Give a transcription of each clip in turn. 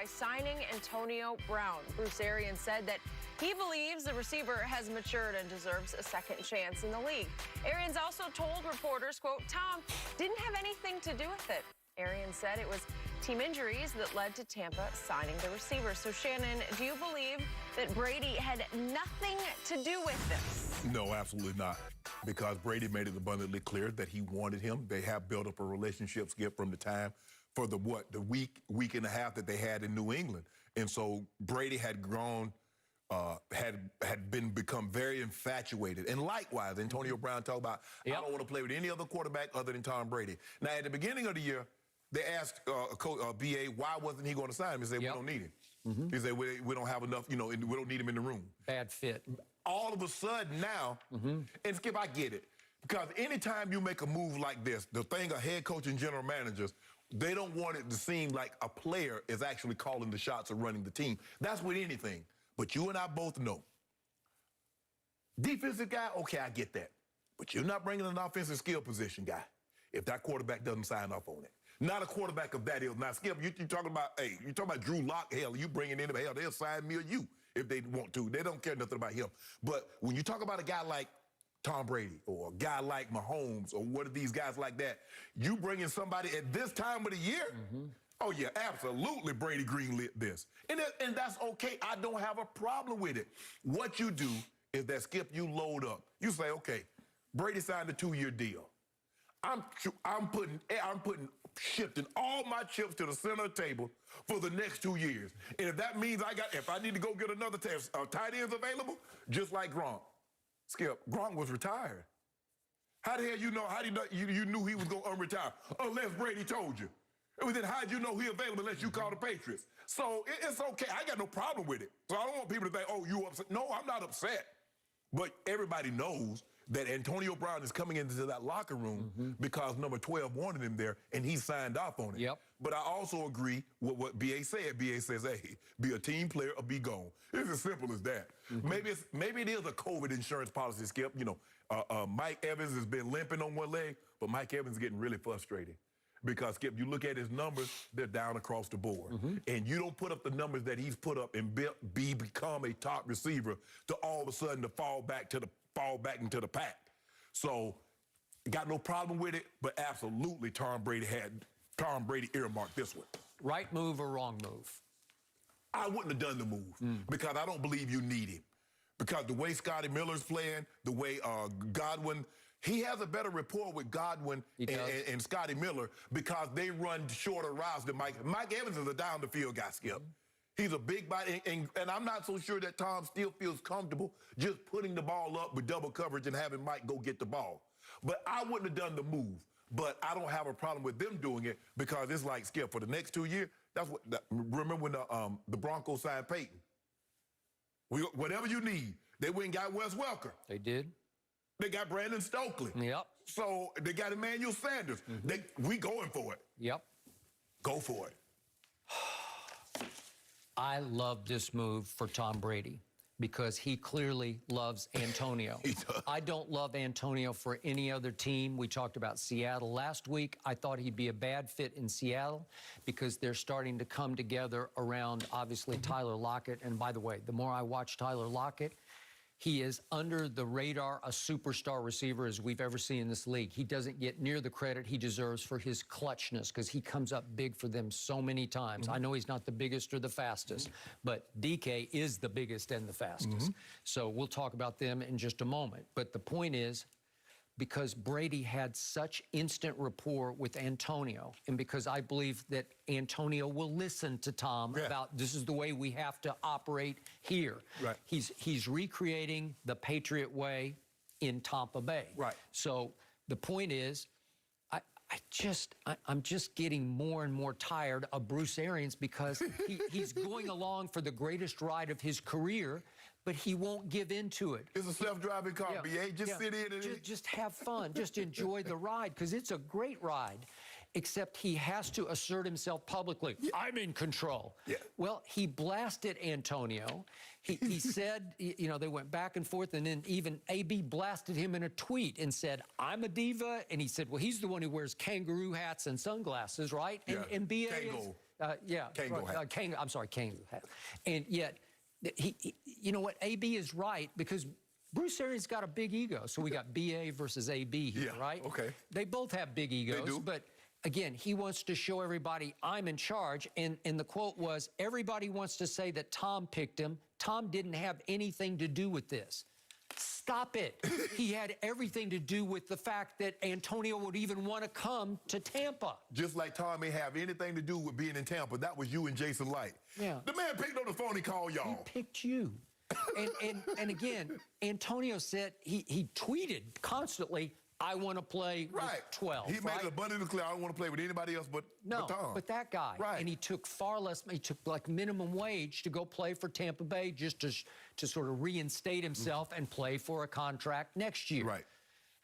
signing Antonio Brown. Bruce Arians said that he believes the receiver has matured and deserves a second chance in the league. Arians also told reporters, quote, Tom didn't have anything to do with it. Arians said it was team injuries that led to Tampa signing the receiver. So, Shannon, do you believe that Brady had nothing to do with this? No, absolutely not. Because Brady made it abundantly clear that he wanted him. They have built up a relationship, Skip, from the time for the week and a half that they had in New England. And so Brady had grown, become very infatuated. And likewise, Antonio Brown talked about, I don't want to play with any other quarterback other than Tom Brady. Now, at the beginning of the year, they asked BA why wasn't he going to sign him. He said, we don't need him. He said, we don't have enough, we don't need him in the room. Bad fit. All of a sudden now, and Skip, I get it. Because anytime you make a move like this, the thing of head coach and general managers, they don't want it to seem like a player is actually calling the shots or running the team. That's with anything. But you and I both know. Defensive guy, okay, I get that. But you're not bringing an offensive skill position guy if that quarterback doesn't sign off on it. Not a quarterback of that ilk. Now, Skip, you're talking about, hey, you're talking about Drew Lock. Hell, you bringing in him, hell, they'll sign me or you if they want to. They don't care nothing about him. But when you talk about a guy like Tom Brady or a guy like Mahomes or one of these guys like that, you bring in somebody at this time of the year, oh, yeah, absolutely Brady greenlit this. And that's okay. I don't have a problem with it. What you do is that, Skip, you load up. You say, okay, Brady signed a 2-year deal. I'm shifting all my chips to the center of the table for the next 2 years. And if that means if I need to go get another tight ends available, just like Gronk. Skip, Gronk was retired. How the hell you knew he was going to unretire? Unless Brady told you. And then how'd you know he available unless you called the Patriots? So it's okay. I got no problem with it. So I don't want people to think, oh, you upset. No, I'm not upset. But everybody knows that Antonio Brown is coming into that locker room because number 12 wanted him there, and he signed off on it. But I also agree with what BA said. BA says, hey, be a team player or be gone. It's as simple as that. Maybe it is a COVID insurance policy, Skip. Mike Evans has been limping on one leg, but Mike Evans is getting really frustrated. Because, Skip, you look at his numbers, they're down across the board. And you don't put up the numbers that he's put up and become a top receiver to all of a sudden to fall back into the pack. So, got no problem with it, but absolutely Tom Brady earmarked this one. Right move or wrong move? I wouldn't have done the move because I don't believe you need him. Because the way Scotty Miller's playing, the way Godwin, he has a better rapport with Godwin and Scotty Miller because they run shorter routes than Mike. Mike Evans is a down-the-field guy, Skip. He's a big body, and I'm not so sure that Tom still feels comfortable just putting the ball up with double coverage and having Mike go get the ball. But I wouldn't have done the move. But I don't have a problem with them doing it because it's like, Skip, for the next 2 years, remember when the Broncos signed Peyton? Whatever you need. They went and got Wes Welker. They did. They got Brandon Stokely. So they got Emmanuel Sanders. We going for it. Go for it. I love this move for Tom Brady because he clearly loves Antonio. He does. I don't love Antonio for any other team. We talked about Seattle last week. I thought he'd be a bad fit in Seattle because they're starting to come together around, obviously, Tyler Lockett. And by the way, the more I watch Tyler Lockett, he is under the radar, a superstar receiver as we've ever seen in this league. He doesn't get near the credit he deserves for his clutchness because he comes up big for them so many times. I know he's not the biggest or the fastest, but DK is the biggest and the fastest. So we'll talk about them in just a moment. But the point is, because Brady had such instant rapport with Antonio, and because I believe that Antonio will listen to Tom about this is the way we have to operate here. He's recreating the Patriot way in Tampa Bay. So the point is, I'm just getting more and more tired of Bruce Arians because he's going along for the greatest ride of his career, but he won't give into it. It's a self-driving car, BA. Just sit in and just have fun. Just enjoy the ride, because it's a great ride, except he has to assert himself publicly. I'm in control. Well, he blasted Antonio. He said, they went back and forth, and then even AB blasted him in a tweet and said, I'm a diva. And he said, well, he's the one who wears kangaroo hats and sunglasses, right? And BA Yeah. Kango hat. I'm sorry, Kango hat. And yet, you know what? AB is right because Bruce Arians got a big ego. So we got BA versus AB here, Yeah, right? okay. They both have big egos. They do. But again, he wants to show everybody I'm in charge. And the quote was, everybody wants to say that Tom picked him. Tom didn't have anything to do with this. Stop it. He had everything to do with the fact that Antonio would even want to come to Tampa. Just like Tom may have anything to do with being in Tampa. That was you and Jason Light. Yeah. The man picked up the phone and called y'all. He picked you. And again, Antonio said, he tweeted constantly, I want to play with 12. He made it abundantly clear, I don't want to play with anybody else but Tom. But that guy. Right. And he took far less, he took like minimum wage to go play for Tampa Bay just to sort of reinstate himself and play for a contract next year. Right.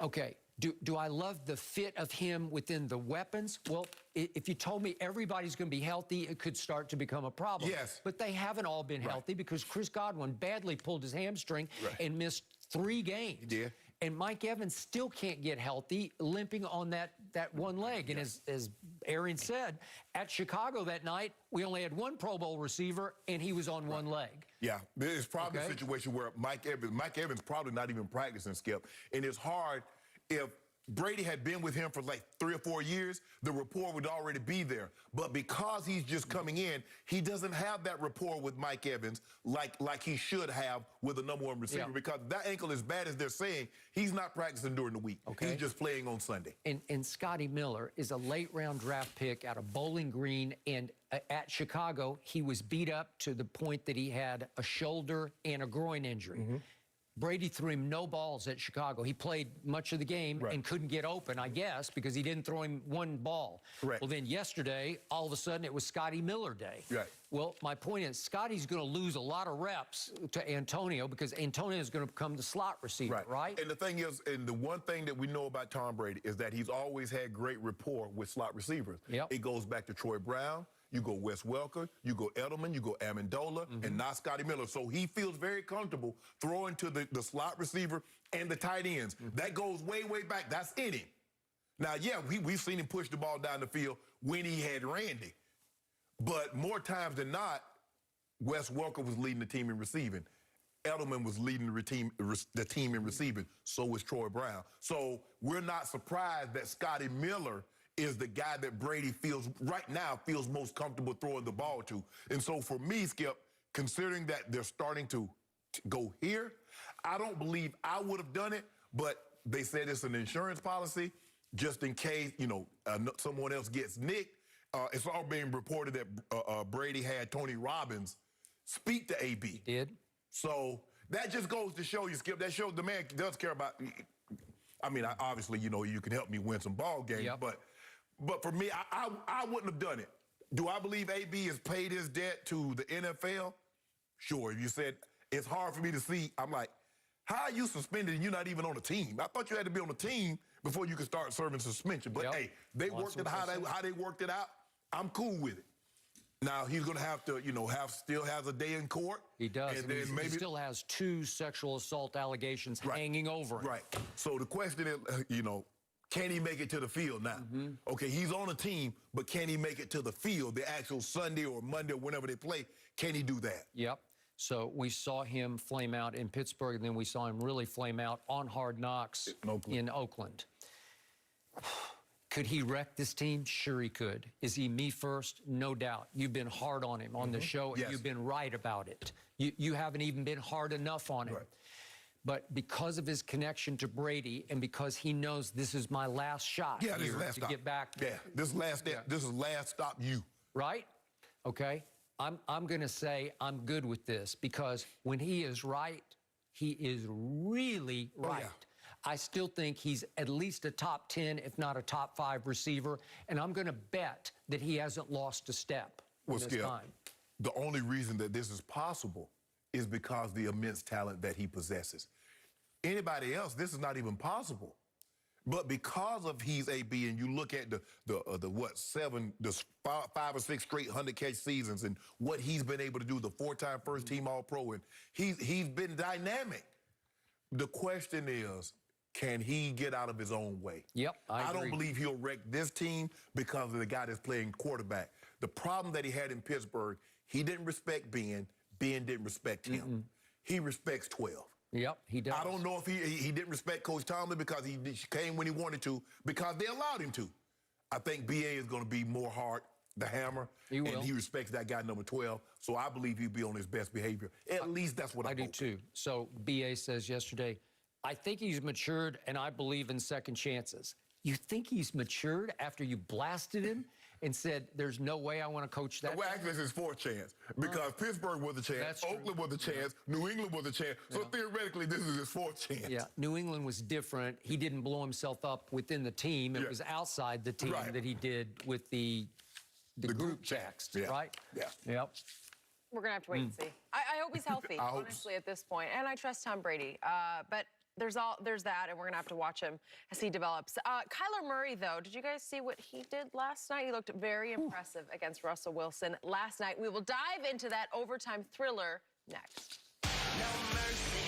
Okay. Do I love the fit of him within the weapons? Well, if you told me everybody's going to be healthy, it could start to become a problem. Yes. But they haven't all been healthy because Chris Godwin badly pulled his hamstring and missed 3 games. He did. And Mike Evans still can't get healthy, limping on that one leg. And as Arians said, at Chicago that night, we only had 1 Pro Bowl receiver, and he was on 1 leg. Yeah, it's probably a situation where Mike Evans probably not even practicing, Skip. And it's hard if Brady had been with him for like 3 or 4 years, the rapport would already be there. But because he's just coming in, he doesn't have that rapport with Mike Evans like he should have with the number 1 receiver because that ankle, as bad as they're saying, he's not practicing during the week. Okay. He's just playing on Sunday. And Scotty Miller is a late-round draft pick out of Bowling Green, and at Chicago, he was beat up to the point that he had a shoulder and a groin injury. Brady threw him no balls at Chicago. He played much of the game and couldn't get open, I guess, because he didn't throw him 1 ball. Correct. Well, then yesterday, all of a sudden, it was Scotty Miller day. Right. Well, my point is, Scotty's going to lose a lot of reps to Antonio because Antonio is going to become the slot receiver, right? And the thing is, and the one thing that we know about Tom Brady is that he's always had great rapport with slot receivers. It goes back to Troy Brown. You go Wes Welker, you go Edelman, you go Amendola, and now Scotty Miller. So he feels very comfortable throwing to the slot receiver and the tight ends. That goes way, way back. That's in him. Now, yeah, we've seen him push the ball down the field when he had Randy. But more times than not, Wes Welker was leading the team in receiving. Edelman was leading the team in receiving. So was Troy Brown. So we're not surprised that Scotty Miller is the guy that Brady feels most comfortable throwing the ball to. And so for me, Skip, considering that they're starting to go here, I don't believe I would have done it, but they said it's an insurance policy just in case, someone else gets nicked. It's all being reported that Brady had Tony Robbins speak to AB. He did. So that just goes to show you, Skip, that shows the man does care about, I mean, obviously, you can help me win some ball games, but for me, I wouldn't have done it. Do I believe AB has paid his debt to the NFL? Sure. If you said it's hard for me to see, I'm like, how are you suspended and you're not even on a team? I thought you had to be on a team before you could start serving suspension. But hey, they worked it how they worked it out. I'm cool with it. Now he's going to have to, still has a day in court. He does. And then maybe he still has 2 sexual assault allegations hanging over him. Right. So the question is, can he make it to the field now? Okay, he's on a team, but can he make it to the field, the actual Sunday or Monday or whenever they play? Can he do that? Yep. So we saw him flame out in Pittsburgh, and then we saw him really flame out on Hard Knocks in Oakland. Could he wreck this team? Sure he could. Is he me first? No doubt. You've been hard on him on the show, and you've been right about it. You haven't even been hard enough on him. But because of his connection to Brady and because he knows this is my last shot here to get back. Yeah, this is last stop you. Right? Okay. I'm going to say I'm good with this because when he is right, he is really right. I still think he's at least a top 10, if not a top 5 receiver, and I'm going to bet that he hasn't lost a step in this time. The only reason that this is possible is because the immense talent that he possesses. Anybody else, this is not even possible. But because of he's AB, and you look at the 5 or 6 straight 100-catch seasons and what he's been able to do, the 4-time first-team All-Pro, and he's been dynamic. The question is, can he get out of his own way? Yep, I agree. don't believe he'll wreck this team because of the guy that's playing quarterback. The problem that he had in Pittsburgh, he didn't respect Ben. Ben didn't respect him. He respects 12. Yep, he does. I don't know if he didn't respect Coach Tomlin because he came when he wanted to, because they allowed him to. I think B.A. is going to be more hard, the hammer, and he respects that guy number 12. So I believe he'll be on his best behavior. At least that's what I do too. So B.A. says yesterday, I think he's matured, and I believe in second chances. You think he's matured after you blasted him and said, there's no way I want to coach that? Well, actually, it's his fourth chance because Pittsburgh was a chance, Oakland was a chance, New England was a chance. So theoretically, this is his fourth chance. Yeah, New England was different. He didn't blow himself up within the team. It was outside the team that he did with the group text, right? Yeah. Yep. We're going to have to wait and see. I hope he's healthy, honestly, at this point. And I trust Tom Brady. But there's that, and we're going to have to watch him as he develops. Kyler Murray, though, did you guys see what he did last night? He looked very impressive against Russell Wilson last night. We will dive into that overtime thriller next. No mercy.